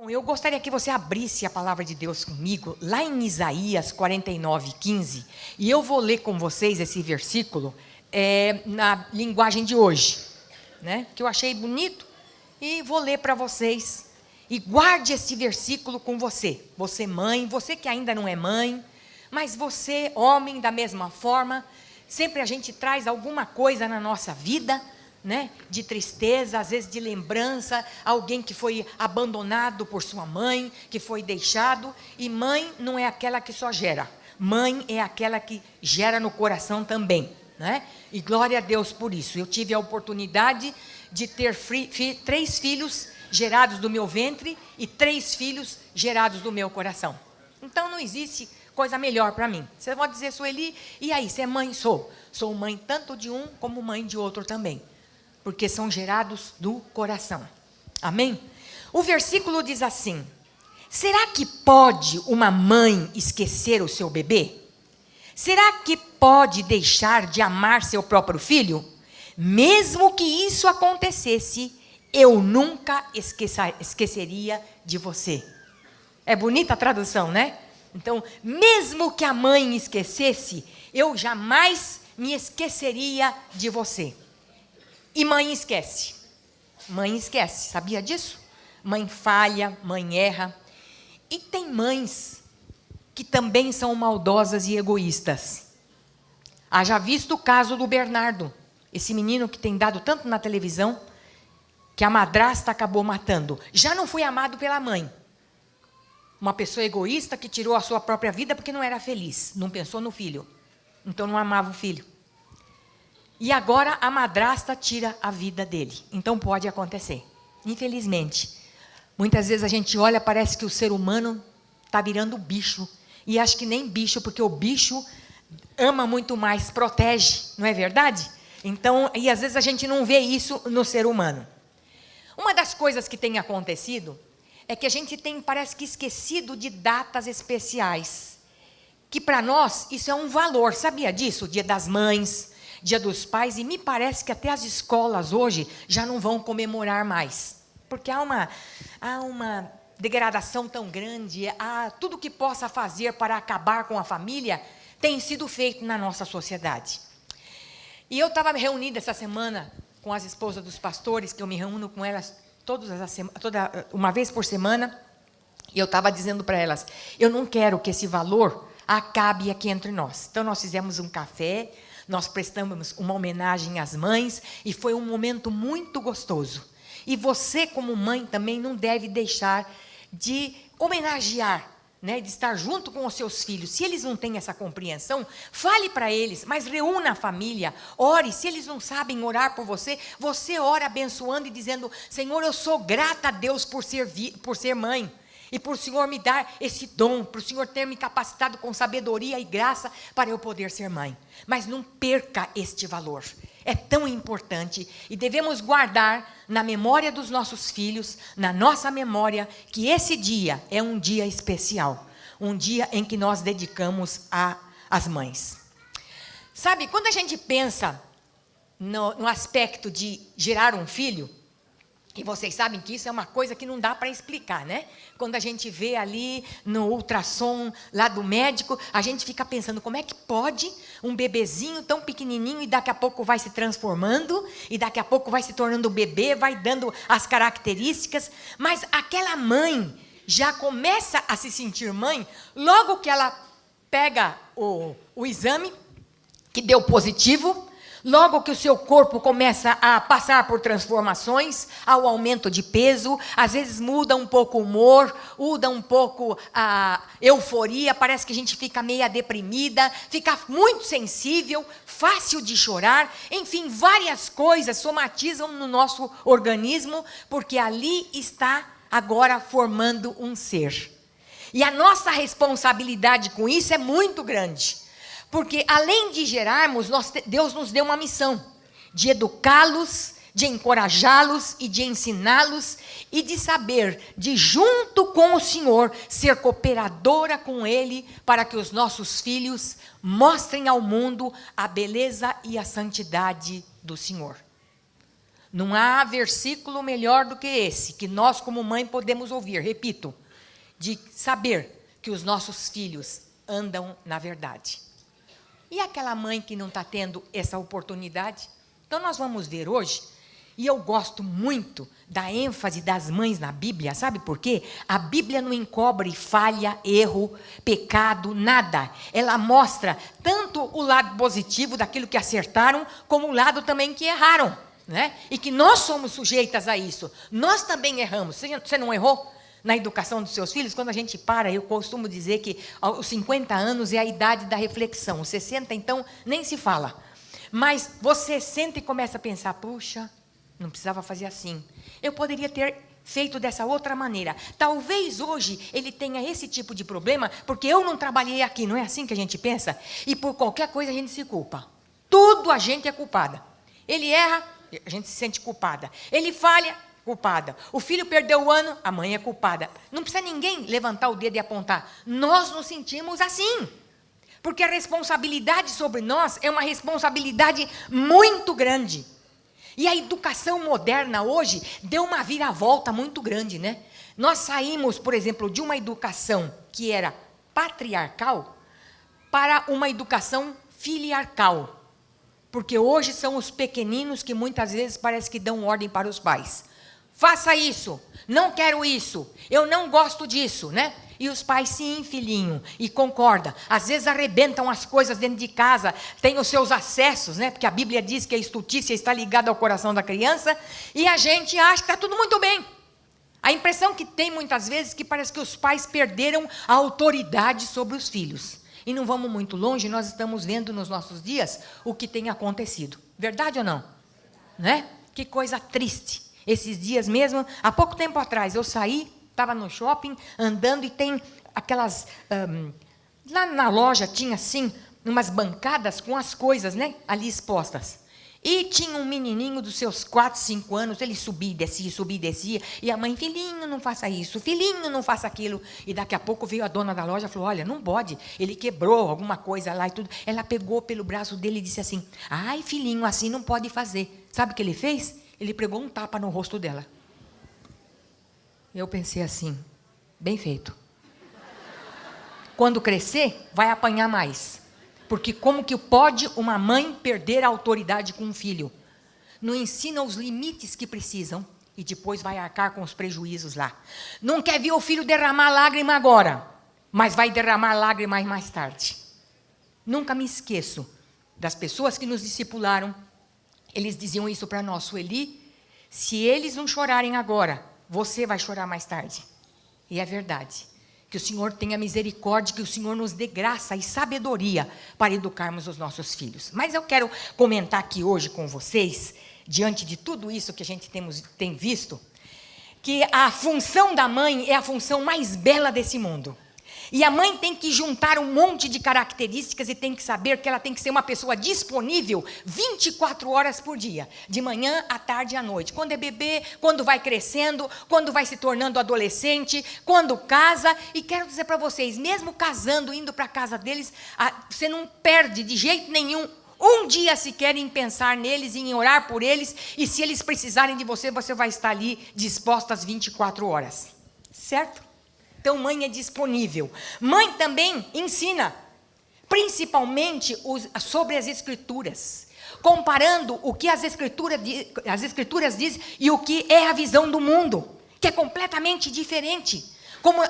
Bom, eu gostaria que você abrisse a palavra de Deus comigo, lá em Isaías 49:15, e eu vou ler com vocês esse versículo na linguagem de hoje, né? Que eu achei bonito, e vou ler para vocês. E guarde esse versículo com você. Você mãe, você que ainda não é mãe, mas você homem da mesma forma. Sempre a gente traz alguma coisa na nossa vida, né? De tristeza, às vezes de lembrança, alguém que foi abandonado por sua mãe, que foi deixado. E mãe não é aquela que só gera. Mãe é aquela que gera no coração também, né? E glória a Deus por isso. Eu tive a oportunidade de ter 3 filhos gerados do meu ventre e 3 filhos gerados do meu coração. Então não existe coisa melhor para mim. Você pode dizer, Sueli, e aí, você é mãe? Sou mãe tanto de um como mãe de outro também, porque são gerados do coração. Amém? O versículo diz assim: será que pode uma mãe esquecer o seu bebê? Será que pode deixar de amar seu próprio filho? Mesmo que isso acontecesse, eu nunca esqueceria de você. É bonita a tradução, né? Então, mesmo que a mãe esquecesse, eu jamais me esqueceria de você. E mãe esquece. Mãe esquece, sabia disso? Mãe falha, mãe erra. E tem mães que também são maldosas e egoístas. Haja visto o caso do Bernardo, esse menino que tem dado tanto na televisão, que a madrasta acabou matando. Já não foi amado pela mãe. Uma pessoa egoísta que tirou a sua própria vida porque não era feliz, não pensou no filho. Então não amava o filho. E agora a madrasta tira a vida dele. Então pode acontecer. Infelizmente. Muitas vezes a gente olha, parece que o ser humano está virando bicho. E acho que nem bicho, porque o bicho ama muito mais, protege, não é verdade? Então, e às vezes a gente não vê isso no ser humano. Uma das coisas que tem acontecido é que a gente tem, parece que, esquecido de datas especiais. Que para nós isso é um valor, sabia disso? Dia das Mães, Dia dos Pais, e me parece que até as escolas hoje já não vão comemorar mais. Porque há uma degradação tão grande, tudo que possa fazer para acabar com a família tem sido feito na nossa sociedade. E eu estava reunida essa semana com as esposas dos pastores, que eu me reúno com elas uma vez por semana, e eu estava dizendo para elas, eu não quero que esse valor acabe aqui entre nós. Então nós fizemos um café, nós prestamos uma homenagem às mães, e foi um momento muito gostoso. E você, como mãe, também não deve deixar de homenagear, né, de estar junto com os seus filhos. Se eles não têm essa compreensão, fale para eles, mas reúna a família, ore. Se eles não sabem orar por você, você ora abençoando e dizendo, Senhor, eu sou grata a Deus por ser mãe, e por o Senhor me dar esse dom, por o Senhor ter me capacitado com sabedoria e graça para eu poder ser mãe. Mas não perca este valor. É tão importante e devemos guardar na memória dos nossos filhos, na nossa memória, que esse dia é um dia especial. Um dia em que nós dedicamos às mães. Sabe, quando a gente pensa no aspecto de gerar um filho, e vocês sabem que isso é uma coisa que não dá para explicar, né? Quando a gente vê ali no ultrassom lá do médico, a gente fica pensando, como é que pode um bebezinho tão pequenininho e daqui a pouco vai se transformando, e daqui a pouco vai se tornando bebê, vai dando as características, mas aquela mãe já começa a se sentir mãe logo que ela pega o exame, que deu positivo. Logo que o seu corpo começa a passar por transformações, ao aumento de peso, às vezes muda um pouco o humor, muda um pouco a euforia, parece que a gente fica meio deprimida, fica muito sensível, fácil de chorar, enfim, várias coisas somatizam no nosso organismo, porque ali está agora formando um ser. E a nossa responsabilidade com isso é muito grande. Porque além de gerarmos, Deus nos deu uma missão de educá-los, de encorajá-los e de ensiná-los e de saber, de junto com o Senhor, ser cooperadora com Ele para que os nossos filhos mostrem ao mundo a beleza e a santidade do Senhor. Não há versículo melhor do que esse, que nós como mãe podemos ouvir, repito, de saber que os nossos filhos andam na verdade. E aquela mãe que não está tendo essa oportunidade? Então nós vamos ver hoje, e eu gosto muito da ênfase das mães na Bíblia, sabe por quê? A Bíblia não encobre falha, erro, pecado, nada. Ela mostra tanto o lado positivo daquilo que acertaram, como o lado também que erraram, né? E que nós somos sujeitas a isso. Nós também erramos. Você não errou na educação dos seus filhos? Quando a gente para, eu costumo dizer que os 50 anos é a idade da reflexão. Os 60, então, nem se fala. Mas você senta e começa a pensar, puxa, não precisava fazer assim. Eu poderia ter feito dessa outra maneira. Talvez hoje ele tenha esse tipo de problema, porque eu não trabalhei aqui. Não é assim que a gente pensa? E por qualquer coisa a gente se culpa. Tudo a gente é culpada. Ele erra, a gente se sente culpada. Ele falha, culpada. O filho perdeu o ano, a mãe é culpada. Não precisa ninguém levantar o dedo e apontar. Nós nos sentimos assim. Porque a responsabilidade sobre nós é uma responsabilidade muito grande. E a educação moderna hoje deu uma viravolta muito grande, né? Nós saímos, por exemplo, de uma educação que era patriarcal para uma educação filiarcal. Porque hoje são os pequeninos que muitas vezes parece que dão ordem para os pais. Faça isso, não quero isso, eu não gosto disso, né? E os pais, sim, filhinho, e concorda. Às vezes arrebentam as coisas dentro de casa, tem os seus acessos, né? Porque a Bíblia diz que a estultícia está ligada ao coração da criança, e a gente acha que está tudo muito bem. A impressão que tem muitas vezes é que parece que os pais perderam a autoridade sobre os filhos. E não vamos muito longe, nós estamos vendo nos nossos dias o que tem acontecido. Verdade ou não? Né? Que coisa triste. Esses dias mesmo, há pouco tempo atrás, eu saí, estava no shopping, andando, e tem aquelas... lá na loja tinha, assim, umas bancadas com as coisas, né, ali expostas. E tinha um menininho dos seus 4, 5 anos, ele subia e descia, e a mãe, filhinho, não faça isso, filhinho, não faça aquilo. E daqui a pouco veio a dona da loja e falou, olha, não pode, ele quebrou alguma coisa lá e tudo. Ela pegou pelo braço dele e disse assim, ai, filhinho, assim não pode fazer. Sabe o que ele fez? Ele pregou um tapa no rosto dela. Eu pensei assim, bem feito. Quando crescer, vai apanhar mais. Porque como que pode uma mãe perder a autoridade com um filho? Não ensina os limites que precisam e depois vai arcar com os prejuízos lá. Não quer ver o filho derramar lágrima agora, mas vai derramar lágrimas mais tarde. Nunca me esqueço das pessoas que nos discipularam. Eles diziam isso para nós, Sueli, se eles não chorarem agora, você vai chorar mais tarde. E é verdade. Que o Senhor tenha misericórdia, que o Senhor nos dê graça e sabedoria para educarmos os nossos filhos. Mas eu quero comentar aqui hoje com vocês, diante de tudo isso que a gente tem visto, que a função da mãe é a função mais bela desse mundo. E a mãe tem que juntar um monte de características e tem que saber que ela tem que ser uma pessoa disponível 24 horas por dia, de manhã, à tarde e à noite. Quando é bebê, quando vai crescendo, quando vai se tornando adolescente, quando casa. E quero dizer para vocês, mesmo casando, indo para a casa deles, você não perde de jeito nenhum um dia sequer em pensar neles, em orar por eles. E se eles precisarem de você, você vai estar ali disposta às 24 horas. Certo? Então, mãe é disponível. Mãe também ensina, principalmente sobre as Escrituras, comparando o que as Escrituras dizem e o que é a visão do mundo, que é completamente diferente. Como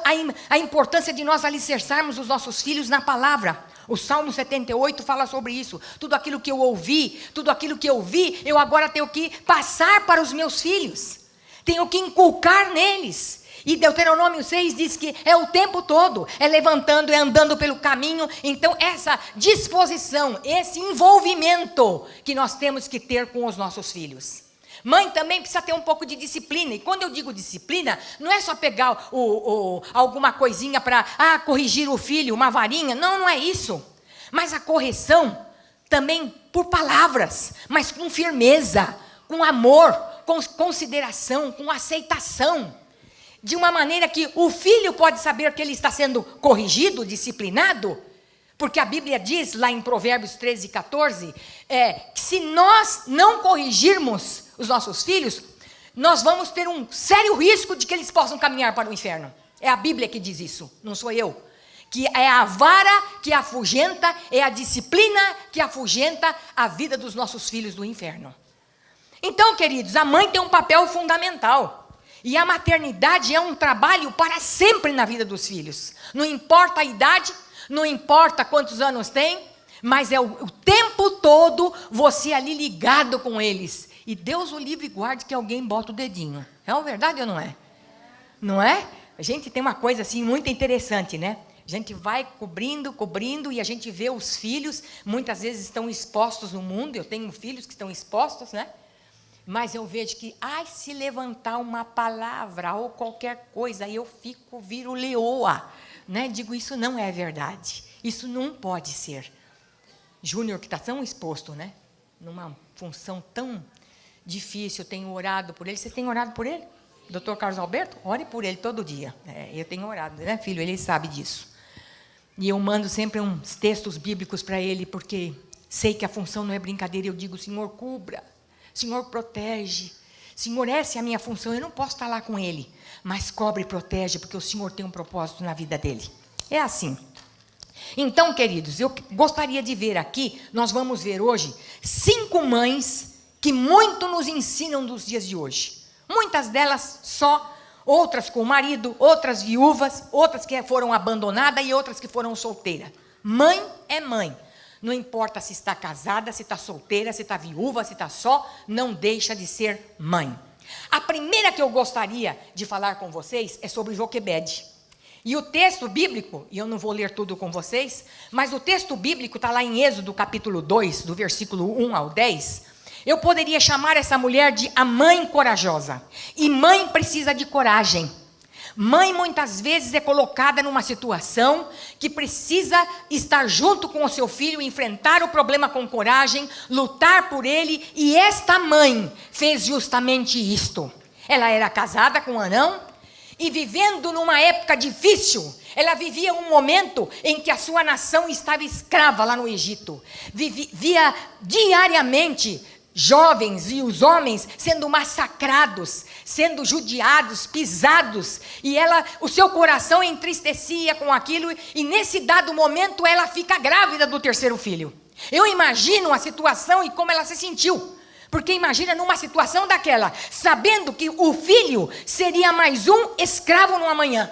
a importância de nós alicerçarmos os nossos filhos na palavra. O Salmo 78 fala sobre isso. Tudo aquilo que eu ouvi, tudo aquilo que eu vi, eu agora tenho que passar para os meus filhos. Tenho que inculcar neles. E Deuteronômio 6 diz que é o tempo todo, é levantando, é andando pelo caminho. Então, essa disposição, esse envolvimento que nós temos que ter com os nossos filhos. Mãe também precisa ter um pouco de disciplina. E quando eu digo disciplina, não é só pegar alguma coisinha para corrigir o filho, uma varinha. Não, não é isso. Mas a correção também por palavras, mas com firmeza, com amor, com consideração, com aceitação. De uma maneira que o filho pode saber que ele está sendo corrigido, disciplinado, Porque a Bíblia diz, lá em Provérbios 13, 14, que se nós não corrigirmos os nossos filhos, nós vamos ter um sério risco de que eles possam caminhar para o inferno. É a Bíblia que diz isso, não sou eu. Que é a vara que afugenta, é a disciplina que afugenta a vida dos nossos filhos do inferno. Então, queridos, a mãe tem um papel fundamental. E a maternidade é um trabalho para sempre na vida dos filhos. Não importa a idade, não importa quantos anos tem, mas é o tempo todo você ali ligado com eles. E Deus o livre e guarde que alguém bota o dedinho. É uma verdade ou não é? Não é? A gente tem uma coisa assim muito interessante, né? A gente vai cobrindo e a gente vê os filhos, muitas vezes estão expostos no mundo. Eu tenho filhos que estão expostos, né? Mas eu vejo que, se levantar uma palavra ou qualquer coisa, eu viro leoa, né? Digo, isso não é verdade. Isso não pode ser. Júnior, que está tão exposto, né? Numa função tão difícil, eu tenho orado por ele. Vocês têm orado por ele? Dr. Carlos Alberto? Ore por ele todo dia. Eu tenho orado, né, filho? Ele sabe disso. E eu mando sempre uns textos bíblicos para ele, porque sei que a função não é brincadeira. Eu digo, Senhor, cubra. Senhor, protege. Senhor, essa é a minha função. Eu não posso estar lá com ele, mas cobre e protege, porque o Senhor tem um propósito na vida dele. É assim. Então, queridos, eu gostaria de ver aqui, nós vamos ver hoje, 5 mães que muito nos ensinam nos dias de hoje. Muitas delas só, outras com marido, outras viúvas, outras que foram abandonadas e outras que foram solteiras. Mãe é mãe. Não importa se está casada, se está solteira, se está viúva, se está só, não deixa de ser mãe. A primeira que eu gostaria de falar com vocês é sobre Joquebede. E o texto bíblico, e eu não vou ler tudo com vocês, mas o texto bíblico está lá em Êxodo capítulo 2, do versículo 1 ao 10. Eu poderia chamar essa mulher de a mãe corajosa. E mãe precisa de coragem. Mãe muitas vezes é colocada numa situação que precisa estar junto com o seu filho, enfrentar o problema com coragem, lutar por ele, e esta mãe fez justamente isto. Ela era casada com Arão e vivendo numa época difícil. Ela vivia um momento em que a sua nação estava escrava lá no Egito. Via diariamente jovens e os homens sendo massacrados, sendo judiados, pisados, e o seu coração entristecia com aquilo, e nesse dado momento ela fica grávida do 3º filho. Eu imagino a situação e como ela se sentiu, porque imagina numa situação daquela, sabendo que o filho seria mais um escravo no amanhã.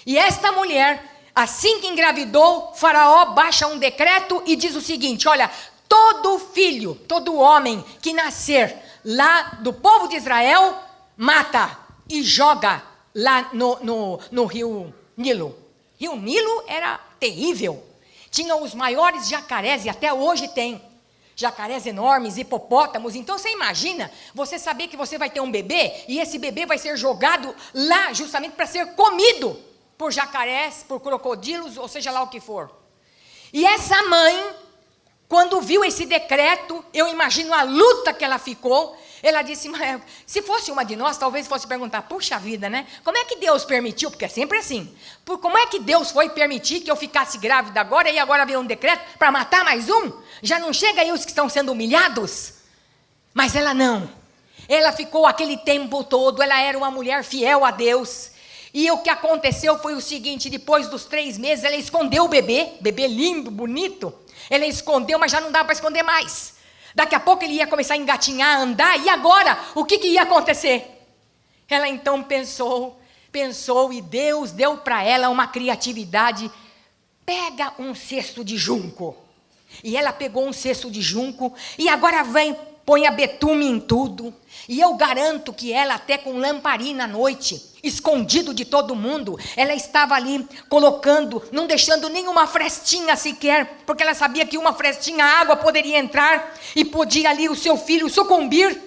E esta mulher, assim que engravidou, Faraó baixa um decreto e diz o seguinte: olha, todo filho, todo homem que nascer lá do povo de Israel, mata e joga lá no rio Nilo. Rio Nilo era terrível. Tinha os maiores jacarés, e até hoje tem. Jacarés enormes, hipopótamos. Então você imagina, você saber que você vai ter um bebê, e esse bebê vai ser jogado lá justamente para ser comido por jacarés, por crocodilos, ou seja lá o que for. E essa mãe, quando viu esse decreto, eu imagino a luta que ela ficou. Ela disse, mas se fosse uma de nós, talvez fosse perguntar, puxa vida, né? Como é que Deus permitiu? Porque é sempre assim. Como é que Deus foi permitir que eu ficasse grávida agora, e agora veio um decreto para matar mais um? Já não chega aí os que estão sendo humilhados? Mas ela não. Ela ficou aquele tempo todo, ela era uma mulher fiel a Deus. E o que aconteceu foi o seguinte: depois dos 3 meses, ela escondeu o bebê lindo, bonito. Ela escondeu, mas já não dava para esconder mais. Daqui a pouco ele ia começar a engatinhar, a andar, e agora? O que ia acontecer? Ela então pensou, e Deus deu para ela uma criatividade. Pega um cesto de junco. E ela pegou um cesto de junco, e agora põe a betume em tudo. E eu garanto que ela, até com lamparina à noite, escondido de todo mundo, ela estava ali colocando, não deixando nenhuma frestinha sequer, porque ela sabia que uma frestinha a água poderia entrar e podia ali o seu filho sucumbir.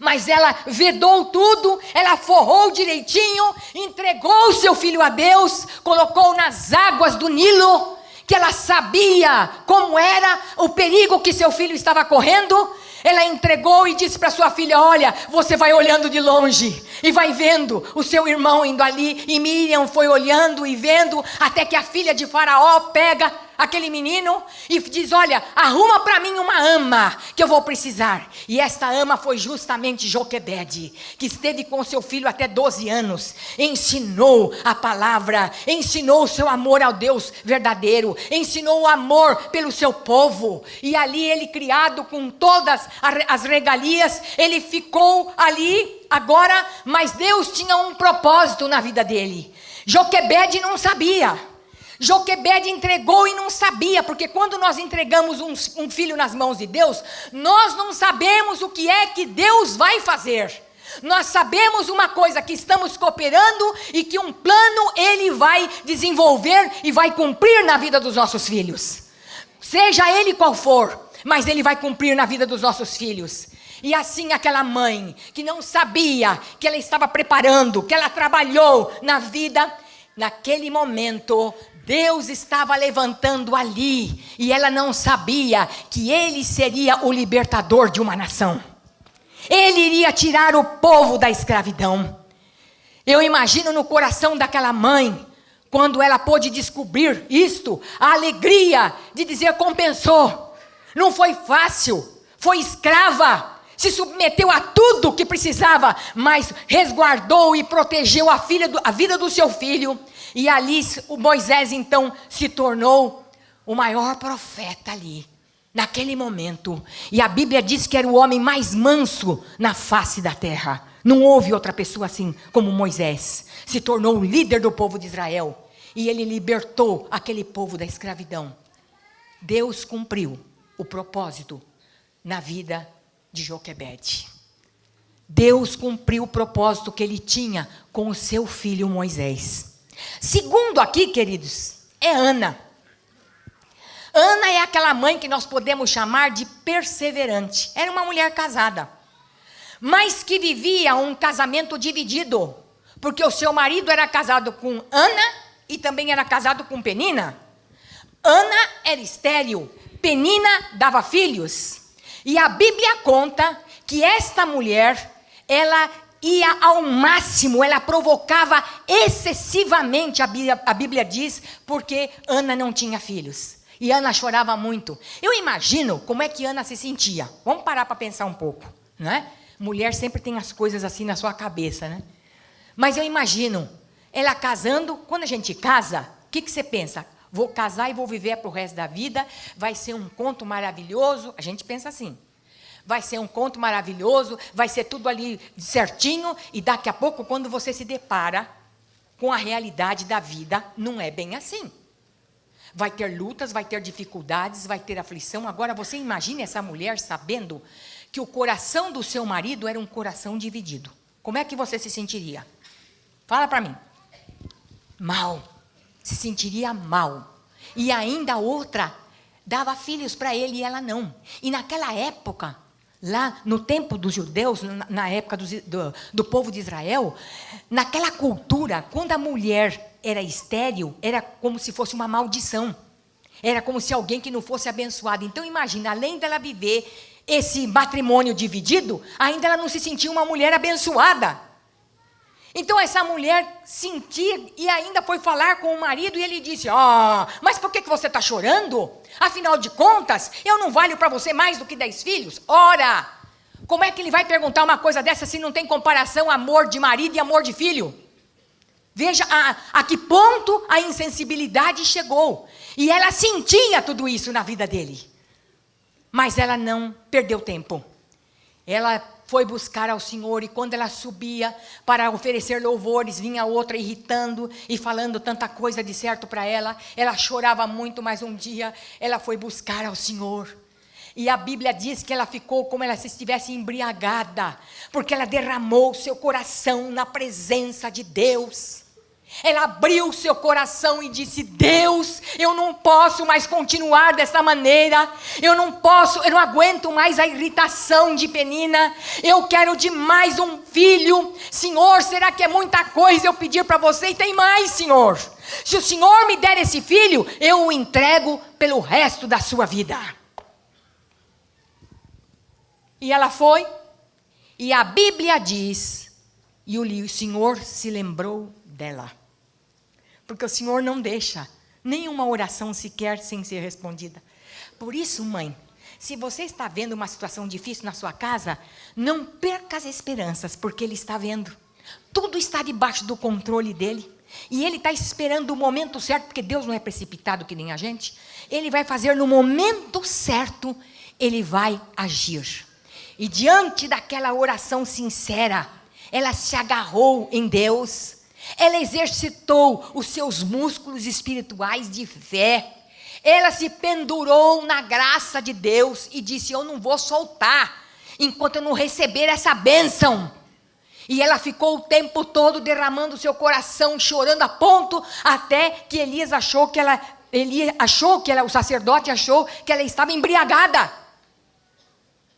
Mas ela vedou tudo, ela forrou direitinho, entregou o seu filho a Deus, colocou nas águas do Nilo, que ela sabia como era o perigo que seu filho estava correndo. Ela entregou e disse para sua filha: olha, você vai olhando de longe e vai vendo o seu irmão indo ali. E Miriam foi olhando e vendo, até que a filha de Faraó pega aquele menino e diz: olha, arruma para mim uma ama que eu vou precisar. E esta ama foi justamente Joquebede, que esteve com seu filho até 12 anos, ensinou a palavra, ensinou o seu amor ao Deus verdadeiro, ensinou o amor pelo seu povo. E ali ele, criado com todas as regalias, ele ficou ali agora, mas Deus tinha um propósito na vida dele. Joquebede não sabia. Joquebede entregou e não sabia, porque quando nós entregamos um filho nas mãos de Deus, nós não sabemos o que é que Deus vai fazer. Nós sabemos uma coisa, que estamos cooperando e que um plano Ele vai desenvolver e vai cumprir na vida dos nossos filhos. Seja ele qual for, mas Ele vai cumprir na vida dos nossos filhos. E assim aquela mãe que não sabia, que ela estava preparando, que ela trabalhou na vida, naquele momento Deus estava levantando ali, e ela não sabia que Ele seria o libertador de uma nação. Ele iria tirar o povo da escravidão. Eu imagino no coração daquela mãe, quando ela pôde descobrir isto, a alegria de dizer: compensou. Não foi fácil, foi escrava, se submeteu a tudo que precisava, mas resguardou e protegeu a vida do seu filho. E ali o Moisés então se tornou o maior profeta ali, naquele momento. E a Bíblia diz que era o homem mais manso na face da terra. Não houve outra pessoa assim como Moisés. Se tornou o líder do povo de Israel. E ele libertou aquele povo da escravidão. Deus cumpriu o propósito na vida de Joquebede. Deus cumpriu o propósito que ele tinha com o seu filho Moisés. Segundo aqui, queridos, é Ana. Ana é aquela mãe que nós podemos chamar de perseverante. Era uma mulher casada, mas que vivia um casamento dividido, porque o seu marido era casado com Ana e também era casado com Penina. Ana era estéril, Penina dava filhos. E a Bíblia conta que esta mulher, ela ia ao máximo, ela provocava excessivamente, a Bíblia diz, porque Ana não tinha filhos. E Ana chorava muito. Eu imagino como é que Ana se sentia. Vamos parar para pensar um pouco, não é? Mulher sempre tem as coisas assim na sua cabeça, né? Mas eu imagino, ela casando, quando a gente casa, o que você pensa? Vou casar e vou viver para o resto da vida, vai ser um conto maravilhoso. A gente pensa assim, vai ser um conto maravilhoso, vai ser tudo ali certinho, e daqui a pouco, quando você se depara com a realidade da vida, não é bem assim. Vai ter lutas, vai ter dificuldades, vai ter aflição. Agora você imagine essa mulher sabendo que o coração do seu marido era um coração dividido. Como é que você se sentiria? Fala para mim. Mal. Se sentiria mal. E ainda outra dava filhos para ele e ela não. E naquela época, lá no tempo dos judeus, na época do povo de Israel, naquela cultura, quando a mulher era estéril, era como se fosse uma maldição. Era como se alguém que não fosse abençoado. Então imagina, além dela viver esse matrimônio dividido, ainda ela não se sentia uma mulher abençoada. Então essa mulher sentia e ainda foi falar com o marido, e ele disse: mas por que você está chorando? Afinal de contas, eu não valho para você mais do que 10 filhos? Ora, como é que ele vai perguntar uma coisa dessa se não tem comparação amor de marido e amor de filho? Veja a que ponto a insensibilidade chegou. E ela sentia tudo isso na vida dele. Mas ela não perdeu tempo. Ela foi buscar ao Senhor, e quando ela subia para oferecer louvores, vinha outra irritando e falando tanta coisa de certo para ela. Ela chorava muito, mas um dia ela foi buscar ao Senhor. E a Bíblia diz que ela ficou como ela se estivesse embriagada, porque ela derramou o seu coração na presença de Deus. Ela abriu o seu coração e disse: Deus, eu não posso mais continuar dessa maneira. Eu não aguento mais a irritação de Penina. Eu quero demais um filho. Senhor, será que é muita coisa eu pedir para você? E tem mais, Senhor. Se o Senhor me der esse filho, eu o entrego pelo resto da sua vida. E ela foi, e a Bíblia diz, e o Senhor se lembrou dela. Porque o Senhor não deixa Nenhuma oração sequer sem ser respondida. Por isso, mãe, se você está vendo uma situação difícil na sua casa, não perca as esperanças, porque Ele está vendo. Tudo está debaixo do controle dEle. E Ele está esperando o momento certo, porque Deus não é precipitado que nem a gente. Ele vai fazer no momento certo, Ele vai agir. E diante daquela oração sincera, ela se agarrou em Deus. Ela exercitou os seus músculos espirituais de fé. Ela se pendurou na graça de Deus e disse: eu não vou soltar enquanto eu não receber essa bênção. E ela ficou o tempo todo derramando o seu coração, chorando a ponto até que o sacerdote achou que ela estava embriagada.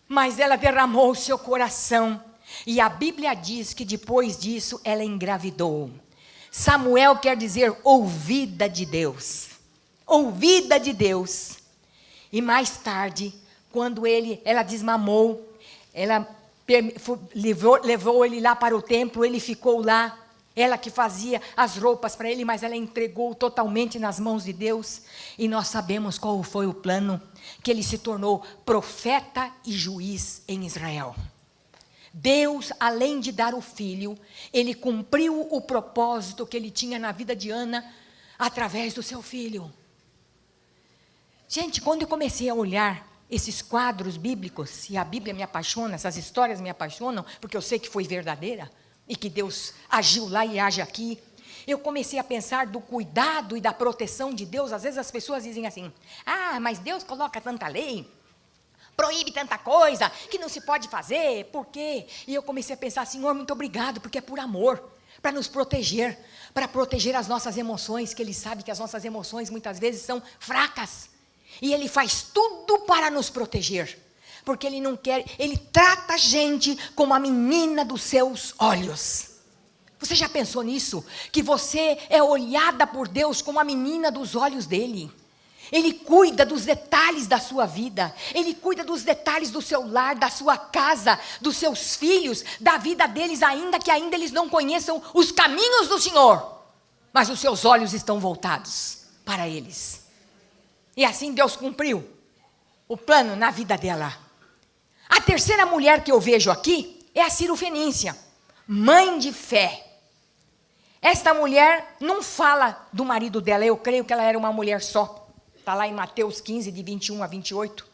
Mas ela derramou o seu coração. E a Bíblia diz que depois disso ela engravidou. Samuel quer dizer ouvida de Deus. Ouvida de Deus. E mais tarde, quando ela desmamou, ela levou ele lá para o templo, ele ficou lá. Ela que fazia as roupas para ele, mas ela entregou totalmente nas mãos de Deus. E nós sabemos qual foi o plano, que ele se tornou profeta e juiz em Israel. Deus, além de dar o filho, Ele cumpriu o propósito que Ele tinha na vida de Ana, através do seu filho. Gente, quando eu comecei a olhar esses quadros bíblicos, e a Bíblia me apaixona, essas histórias me apaixonam, porque eu sei que foi verdadeira, e que Deus agiu lá e age aqui, eu comecei a pensar do cuidado e da proteção de Deus. Às vezes as pessoas dizem assim: ah, mas Deus coloca tanta lei, proíbe tanta coisa, que não se pode fazer, por quê? E eu comecei a pensar: Senhor, muito obrigado, porque é por amor, para nos proteger, para proteger as nossas emoções, que Ele sabe que as nossas emoções muitas vezes são fracas, e Ele faz tudo para nos proteger, porque Ele não quer, Ele trata a gente como a menina dos seus olhos. Você já pensou nisso? Que você é olhada por Deus como a menina dos olhos dEle. Ele cuida dos detalhes da sua vida. Ele cuida dos detalhes do seu lar, da sua casa, dos seus filhos, da vida deles, ainda que ainda eles não conheçam os caminhos do Senhor. Mas os seus olhos estão voltados para eles. E assim Deus cumpriu o plano na vida dela. A terceira mulher que eu vejo aqui é a Cirofenícia, mãe de fé. Esta mulher não fala do marido dela, eu creio que ela era uma mulher só. Está lá em Mateus 15, de 21 a 28.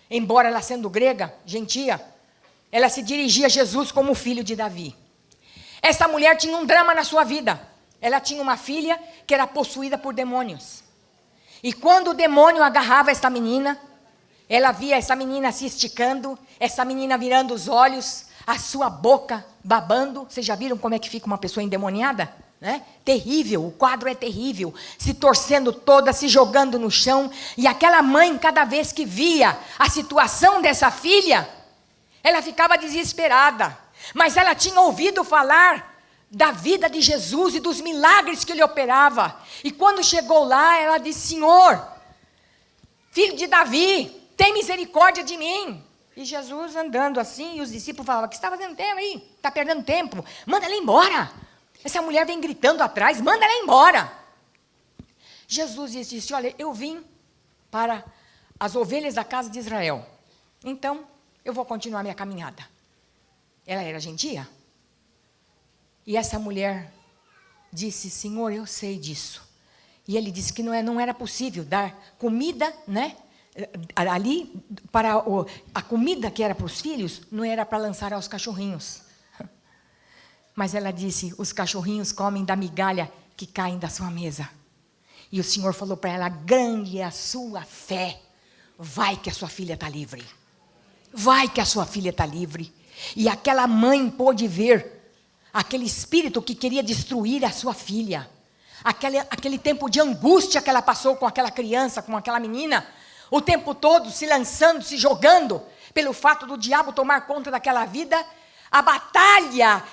Embora ela sendo grega, gentia, ela se dirigia a Jesus como filho de Davi. Essa mulher tinha um drama na sua vida. Ela tinha uma filha que era possuída por demônios. E quando o demônio agarrava esta menina, ela via essa menina se esticando, essa menina virando os olhos, a sua boca babando. Vocês já viram como é que fica uma pessoa endemoniada? Né? Terrível, o quadro é terrível, se torcendo toda, se jogando no chão. E aquela mãe, cada vez que via a situação dessa filha, ela ficava desesperada, mas ela tinha ouvido falar da vida de Jesus e dos milagres que Ele operava. E quando chegou lá, ela disse: Senhor, filho de Davi, tem misericórdia de mim. E Jesus andando assim, e os discípulos falavam: o que você está fazendo tempo aí? Está perdendo tempo, manda ela embora. Essa mulher vem gritando atrás, manda ela embora. Jesus disse: olha, eu vim para as ovelhas da casa de Israel, então eu vou continuar minha caminhada. Ela era gentia. E essa mulher disse: Senhor, eu sei disso. E ele disse que não era possível dar comida, né? Ali, para a comida que era para os filhos, não era para lançar aos cachorrinhos. Mas ela disse: os cachorrinhos comem da migalha que caem da sua mesa. E o Senhor falou para ela: grande é a sua fé. Vai que a sua filha está livre. Vai que a sua filha está livre. E aquela mãe pôde ver aquele espírito que queria destruir a sua filha. Aquele tempo de angústia que ela passou com aquela criança, com aquela menina. O tempo todo se lançando, se jogando, pelo fato do diabo tomar conta daquela vida. A batalha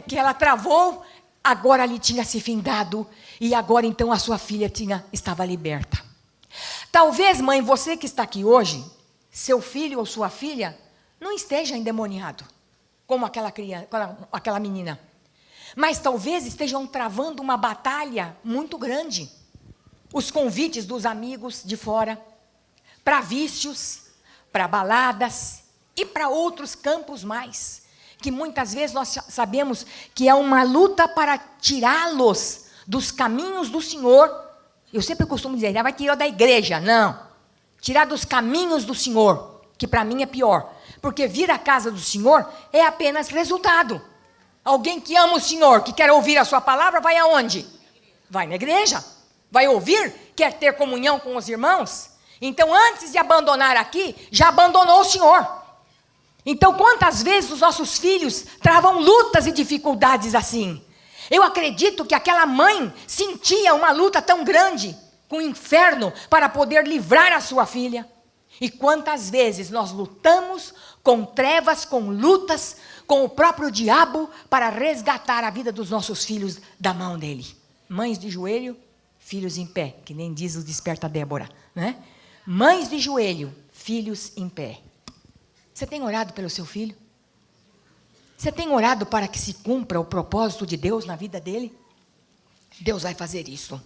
que ela travou, agora lhe tinha se findado. E agora então a sua filha estava liberta. Talvez, mãe, você que está aqui hoje, seu filho ou sua filha não esteja endemoniado, como aquela menina. Mas talvez estejam travando uma batalha muito grande. os convites dos amigos de fora, para vícios, para baladas e para outros campos mais, que muitas vezes nós sabemos que é uma luta para tirá-los dos caminhos do Senhor. Eu sempre costumo dizer, vai tirar da igreja. Não, tirar dos caminhos do Senhor, que para mim é pior, porque vir à casa do Senhor é apenas resultado. Alguém que ama o Senhor, que quer ouvir a sua palavra, vai aonde? Vai na igreja. Vai ouvir? Quer ter comunhão com os irmãos? Então, antes de abandonar aqui, já abandonou o Senhor. Então, quantas vezes os nossos filhos travam lutas e dificuldades assim? Eu acredito que aquela mãe sentia uma luta tão grande com o inferno para poder livrar a sua filha. E quantas vezes nós lutamos com trevas, com lutas, com o próprio diabo para resgatar a vida dos nossos filhos da mão dele. Mães de joelho, filhos em pé, que nem diz o Desperta Débora, né? Mães de joelho, filhos em pé. Você tem orado pelo seu filho? Você tem orado para que se cumpra o propósito de Deus na vida dele? Deus vai fazer isso.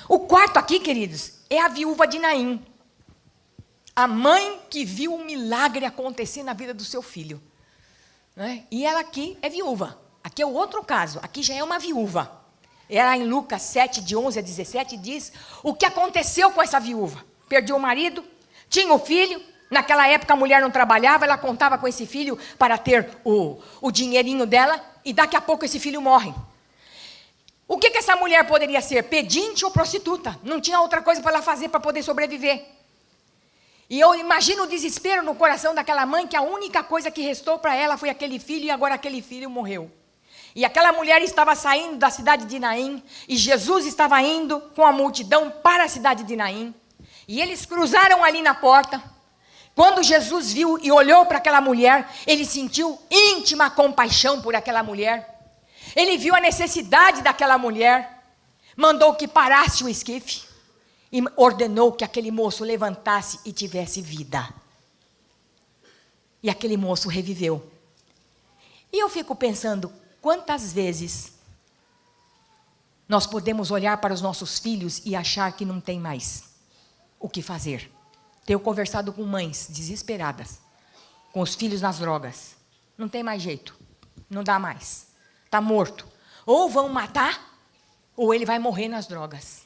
O quarto aqui, queridos, é a viúva de Naim. A mãe que viu um milagre acontecer na vida do seu filho. Né? E ela aqui é viúva. Aqui é o outro caso. Aqui já é uma viúva. Ela em Lucas 7, de 11 a 17, diz o que aconteceu com essa viúva. Perdeu o marido, tinha o filho. Naquela época a mulher não trabalhava, ela contava com esse filho para ter o dinheirinho dela. E daqui a pouco esse filho morre. O que essa mulher poderia ser? Pedinte ou prostituta? Não tinha outra coisa para ela fazer para poder sobreviver. E eu imagino o desespero no coração daquela mãe, que a única coisa que restou para ela foi aquele filho, e agora aquele filho morreu. E aquela mulher estava saindo da cidade de Naim, e Jesus estava indo com a multidão para a cidade de Naim. E eles cruzaram ali na porta. Quando Jesus viu e olhou para aquela mulher, ele sentiu íntima compaixão por aquela mulher. Ele viu a necessidade daquela mulher, mandou que parasse o esquife e ordenou que aquele moço levantasse e tivesse vida. E aquele moço reviveu. E eu fico pensando, quantas vezes nós podemos olhar para os nossos filhos e achar que não tem mais o que fazer? Tenho conversado com mães desesperadas, com os filhos nas drogas. Não tem mais jeito, não dá mais. Está morto. Ou vão matar, ou ele vai morrer nas drogas.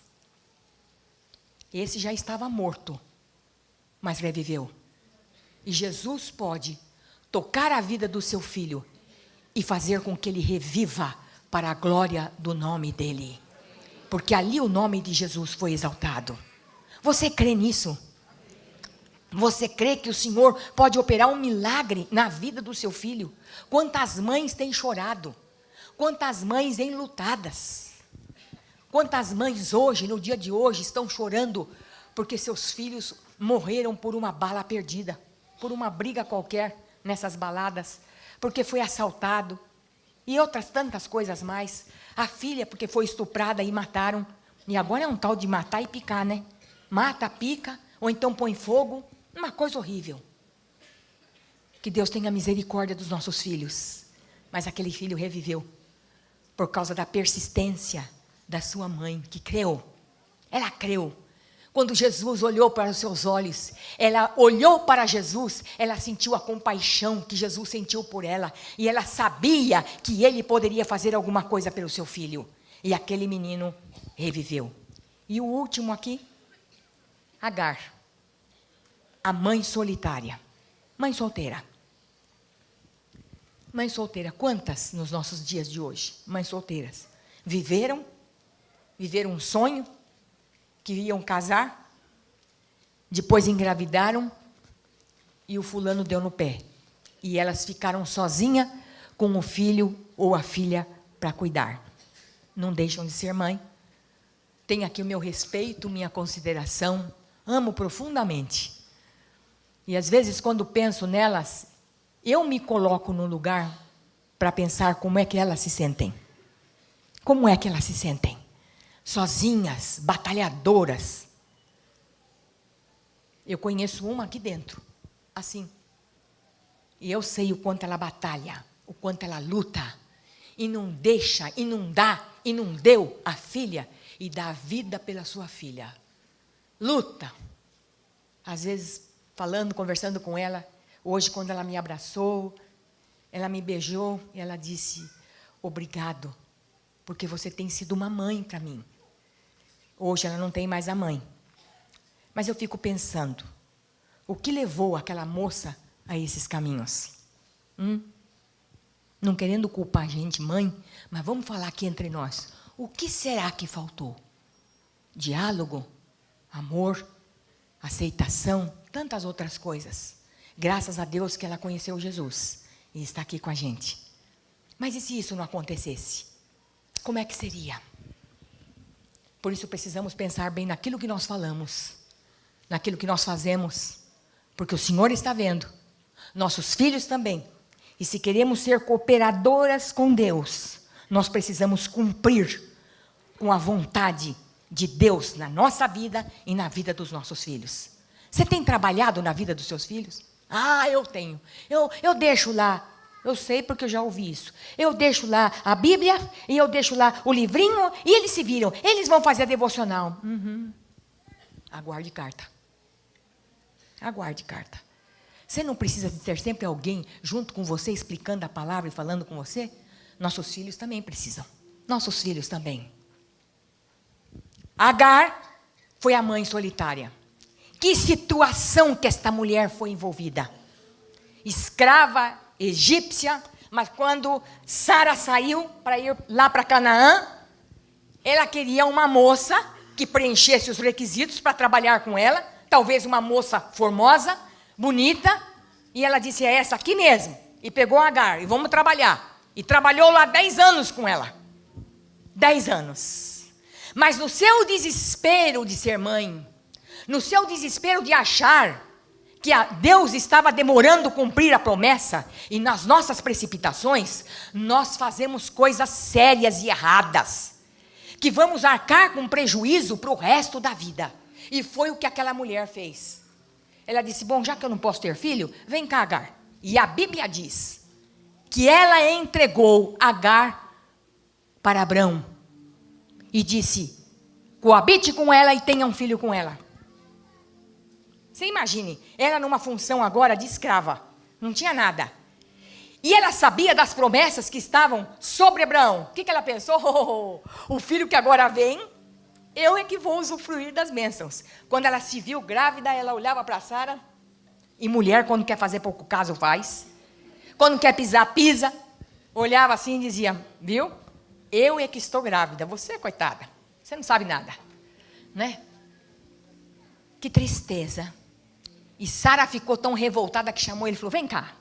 Esse já estava morto, mas reviveu. E Jesus pode tocar a vida do seu filho e fazer com que ele reviva para a glória do nome dele. Porque ali o nome de Jesus foi exaltado. Você crê nisso? Você crê que o Senhor pode operar um milagre na vida do seu filho? Quantas mães têm chorado? Quantas mães enlutadas? Quantas mães hoje, no dia de hoje, estão chorando porque seus filhos morreram por uma bala perdida, por uma briga qualquer nessas baladas, porque foi assaltado e outras tantas coisas mais. A filha porque foi estuprada e mataram. E agora é um tal de matar e picar, né? Mata, pica, ou então põe fogo. Uma coisa horrível. Que Deus tenha misericórdia dos nossos filhos. Mas aquele filho reviveu por causa da persistência da sua mãe, que creu. Ela creu. Quando Jesus olhou para os seus olhos, ela olhou para Jesus, ela sentiu a compaixão que Jesus sentiu por ela. E ela sabia que ele poderia fazer alguma coisa pelo seu filho. E aquele menino reviveu. E o último aqui, Agar. A mãe solitária. Mãe solteira. Mãe solteira. Quantas nos nossos dias de hoje? Mães solteiras. Viveram um sonho, que iam casar, depois engravidaram, e o fulano deu no pé. E elas ficaram sozinhas com o filho ou a filha para cuidar. Não deixam de ser mãe. Tenho aqui o meu respeito, minha consideração. Amo profundamente. E às vezes, quando penso nelas, eu me coloco no lugar para pensar como é que elas se sentem. Como é que elas se sentem? Sozinhas, batalhadoras. Eu conheço uma aqui dentro, assim. E eu sei o quanto ela batalha, o quanto ela luta. E não deixa, e não dá, e não deu a filha. e dá a vida pela sua filha. Luta. Às vezes, falando, conversando com ela, hoje quando ela me abraçou, ela me beijou e ela disse, obrigado, porque você tem sido uma mãe para mim. Hoje ela não tem mais a mãe. Mas eu fico pensando, o que levou aquela moça a esses caminhos? Não querendo culpar a gente, mãe, mas vamos falar aqui entre nós. O que será que faltou? Diálogo, amor, aceitação, tantas outras coisas. Graças a Deus que ela conheceu Jesus e está aqui com a gente. Mas e se isso não acontecesse? Como é que seria? Por isso precisamos pensar bem naquilo que nós falamos, naquilo que nós fazemos, porque o Senhor está vendo, nossos filhos também. E se queremos ser cooperadoras com Deus, nós precisamos cumprir com a vontade de Deus na nossa vida e na vida dos nossos filhos. Você tem trabalhado na vida dos seus filhos? Ah, eu tenho. Eu deixo lá. Eu sei porque eu já ouvi isso. Eu deixo lá a Bíblia e eu deixo lá o livrinho e eles se viram. Eles vão fazer a devocional. Aguarde carta. Aguarde carta. Você não precisa de ter sempre alguém junto com você, explicando a palavra e falando com você? Nossos filhos também precisam. Nossos filhos também. Agar foi a mãe solitária. Que situação que esta mulher foi envolvida. Escrava egípcia, mas quando Sara saiu para ir lá para Canaã, ela queria uma moça que preenchesse os requisitos para trabalhar com ela, talvez uma moça formosa, bonita, e ela disse, é essa aqui mesmo, e pegou Agar, e vamos trabalhar, e trabalhou lá 10 anos com ela, 10 anos, mas no seu desespero de ser mãe, no seu desespero de achar que Deus estava demorando a cumprir a promessa, e nas nossas precipitações, nós fazemos coisas sérias e erradas, que vamos arcar com prejuízo para o resto da vida. E foi o que aquela mulher fez. Ela disse, bom, já que eu não posso ter filho, vem cá, Agar. E a Bíblia diz que ela entregou Agar para Abrão, e disse, coabite com ela e tenha um filho com ela. Você imagine, ela numa função agora de escrava, não tinha nada. E ela sabia das promessas que estavam sobre Abraão. O que ela pensou? O filho que agora vem, eu é que vou usufruir das bênçãos. Quando ela se viu grávida, ela olhava para Sara, e mulher, quando quer fazer pouco caso, faz. Quando quer pisar, pisa. Olhava assim e dizia, viu? Eu é que estou grávida, você, coitada, você não sabe nada, né? Que tristeza. E Sara ficou tão revoltada que chamou ele e falou, vem cá,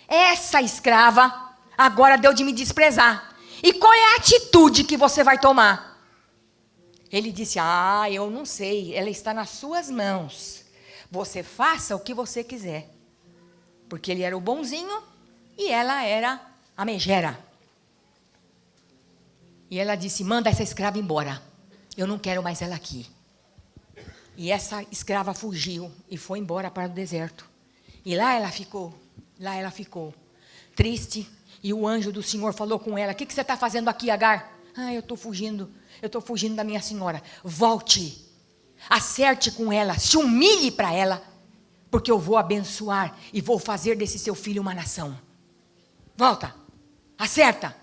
essa escrava agora deu de me desprezar. E qual é a atitude que você vai tomar? Ele disse, eu não sei, ela está nas suas mãos. Você faça o que você quiser. Porque ele era o bonzinho e ela era a megera. E ela disse, manda essa escrava embora. Eu não quero mais ela aqui. E essa escrava fugiu e foi embora para o deserto. E lá ela ficou triste. E o anjo do Senhor falou com ela, o que você está fazendo aqui, Agar? Eu estou fugindo da minha senhora. Volte, acerte com ela, se humilhe para ela, porque eu vou abençoar e vou fazer desse seu filho uma nação. Volta, acerta.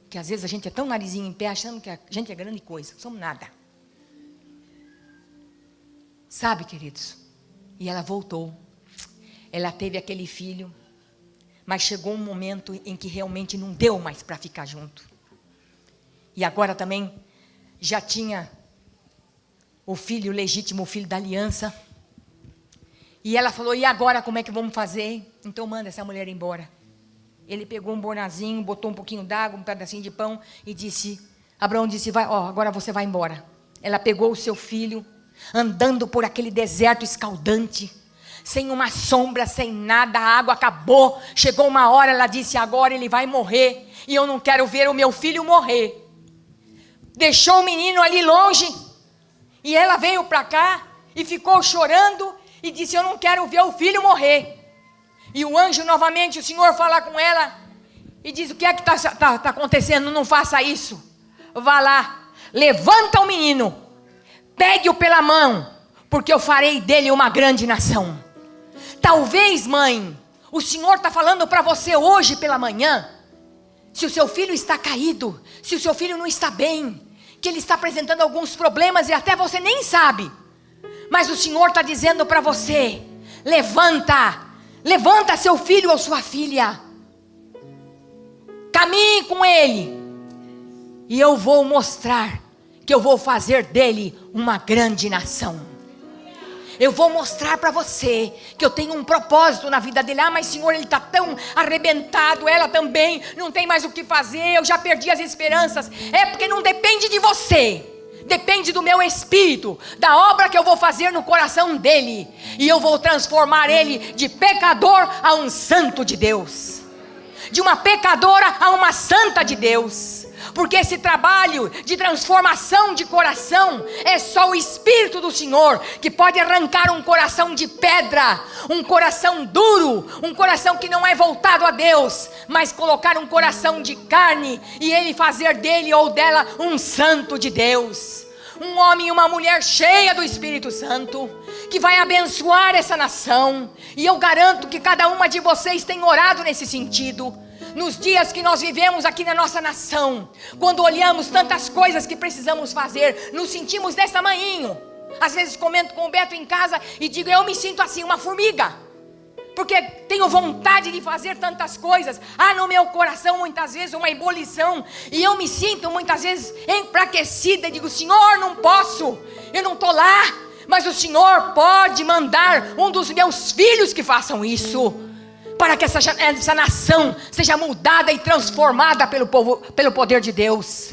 Que às vezes a gente é tão narizinho em pé, achando que a gente é grande coisa, somos nada. Sabe, queridos? E ela voltou. Ela teve aquele filho. Mas chegou um momento em que realmente não deu mais para ficar junto. E agora também já tinha o filho legítimo, o filho da aliança. E ela falou, e agora como é que vamos fazer? Então manda essa mulher embora. Ele pegou um bonazinho, botou um pouquinho d'água, um pedacinho de pão e disse, Abraão disse, vai, agora você vai embora. Ela pegou o seu filho, andando por aquele deserto escaldante, sem uma sombra, sem nada, a água acabou. Chegou uma hora, ela disse, agora ele vai morrer, e eu não quero ver o meu filho morrer. Deixou o menino ali longe, e ela veio para cá, e ficou chorando, e disse, eu não quero ver o filho morrer. E o anjo novamente, o Senhor fala com ela, e diz, o que é que está acontecendo? Não faça isso, vá lá. levanta o menino, pegue-o pela mão, porque eu farei dele uma grande nação. Talvez, mãe, o Senhor está falando para você hoje pela manhã, se o seu filho está caído, se o seu filho não está bem, que ele está apresentando alguns problemas e até você nem sabe, mas o Senhor está dizendo para você: levanta seu filho ou sua filha, caminhe com ele, e eu vou mostrar que eu vou fazer dele uma grande nação. Eu vou mostrar para você que eu tenho um propósito na vida dele. Mas Senhor, ele está tão arrebentado, ela também, não tem mais o que fazer, eu já perdi as esperanças. É porque não depende de você, depende do meu espírito, da obra que eu vou fazer no coração dele. E eu vou transformar ele de pecador a um santo de Deus, de uma pecadora a uma santa de Deus. Porque esse trabalho de transformação de coração é só o Espírito do Senhor que pode arrancar um coração de pedra, um coração duro, um coração que não é voltado a Deus, mas colocar um coração de carne e ele fazer dele ou dela um santo de Deus, um homem e uma mulher cheia do Espírito Santo, que vai abençoar essa nação. E eu garanto que cada uma de vocês tem orado nesse sentido. Nos dias que nós vivemos aqui na nossa nação, quando olhamos tantas coisas que precisamos fazer, nos sentimos desse tamanhinho. Às vezes comento com o Beto em casa e digo: eu me sinto assim, uma formiga, porque tenho vontade de fazer tantas coisas. Há no meu coração muitas vezes uma ebulição, e eu me sinto muitas vezes enfraquecida e digo: Senhor, não posso, eu não estou lá, mas o Senhor pode mandar um dos meus filhos que façam isso, para que essa nação seja mudada e transformada pelo poder de Deus.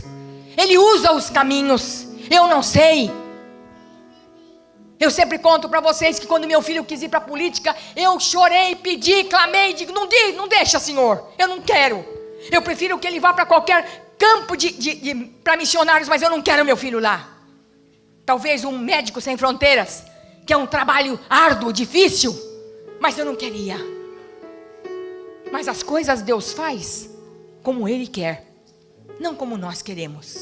Ele usa os caminhos, eu não sei. Eu sempre conto para vocês que quando meu filho quis ir para a política, eu chorei, pedi, clamei, digo: não deixa, Senhor, eu não quero. Eu prefiro que ele vá para qualquer campo para missionários, mas eu não quero meu filho lá. Talvez um médico sem fronteiras, que é um trabalho árduo, difícil, mas eu não queria. Mas as coisas Deus faz como Ele quer, não como nós queremos.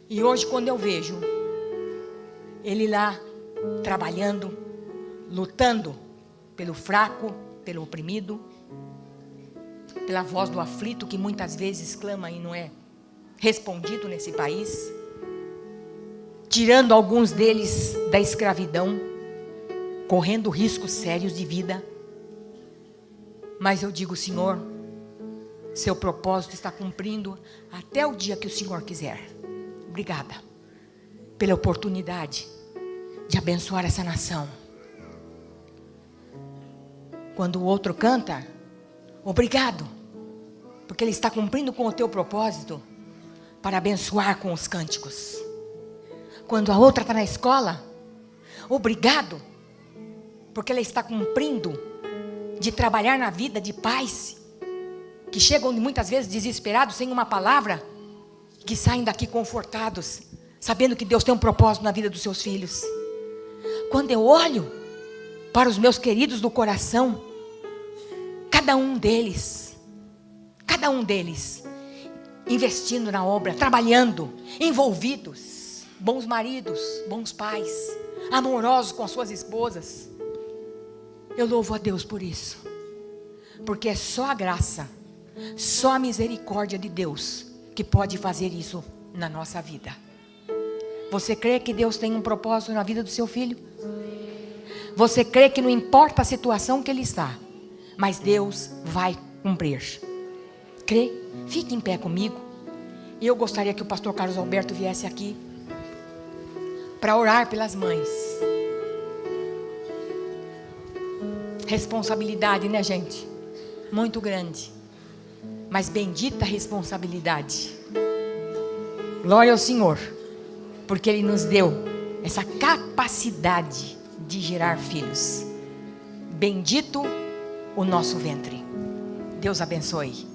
E hoje, quando eu vejo Ele lá trabalhando, lutando pelo fraco, pelo oprimido, pela voz do aflito que muitas vezes clama e não é respondido nesse país, tirando alguns deles da escravidão, correndo riscos sérios de vida. Mas eu digo: Senhor, seu propósito está cumprindo até o dia que o Senhor quiser. Obrigada pela oportunidade de abençoar essa nação. Quando o outro canta, obrigado, porque ele está cumprindo com o teu propósito para abençoar com os cânticos. Quando a outra está na escola, obrigado, porque ela está cumprindo de trabalhar na vida de pais que chegam muitas vezes desesperados, sem uma palavra, que saem daqui confortados, sabendo que Deus tem um propósito na vida dos seus filhos. Quando eu olho para os meus queridos do coração, cada um deles investindo na obra, trabalhando, envolvidos, bons maridos, bons pais, amorosos com as suas esposas. Eu louvo a Deus por isso, porque é só a graça, só a misericórdia de Deus que pode fazer isso na nossa vida. Você crê que Deus tem um propósito na vida do seu filho? Você crê que não importa a situação que ele está, mas Deus vai cumprir? Crê? Fique em pé comigo. E eu gostaria que o pastor Carlos Alberto viesse aqui para orar pelas mães. Responsabilidade, né, gente? Muito grande, mas bendita responsabilidade. Glória ao Senhor, porque Ele nos deu essa capacidade de gerar filhos. Bendito o nosso ventre. Deus abençoe.